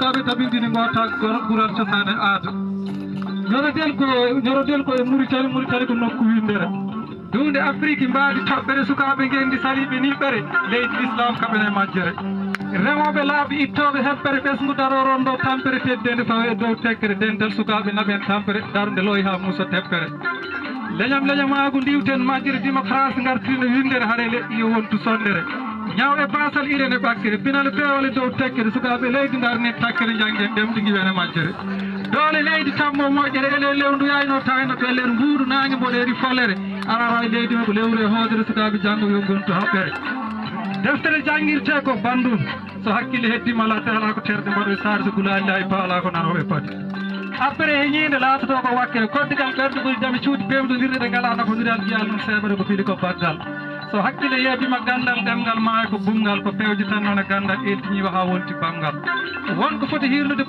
sukaɓe tabintini gota ɓural cosaan e aada ñorodel ko e Mauritanie ko nokku windere dunde Afrique mbaadi toɓɓere sukaɓe ngendi saliɓe niɓɓere leydi l'islam kaɓene majjere remoɓe laabi ittoɓe heɓɓere ɓesgu daroron dow tampere teddede fawa e dow tekkere dental sukaɓe naɓen tampere darde looyi ha muusa teppere leñamagu ndiwten majjere démocratie gartirino windere haare leƴƴi yo wontu sondere ñaw e basal irene ɓakkere pinal pewale dow tekkere sukaɓe leydi darne takkere janggen ɗemɗi giwene majjere doole leydi tammo moƴƴere ele lewndu yayno tawno ko elen mbuuɗu nangue mboɗeri follere arara e leydi mako lewru e hoodere sukaɓe janggo yo gontu haɓɓere deftere jangirte ko bandum so hakkille heddima ala ala ko terde mbaɗo saare so gulali layi pa ala ko nanoɓe padi après heñide laatoto ko wakkere koddigal ɓerɗugol jami cuuɗi pewdodirde ɗe ngala nafodiral jiyal ɗum seeɓere ko fiili ko baggal so hakkille yeebima gandal ɗemgal maayo ko bungal ko pewje tan noon e gandal eltiniwa ha wonti banggal wonko foti hirnude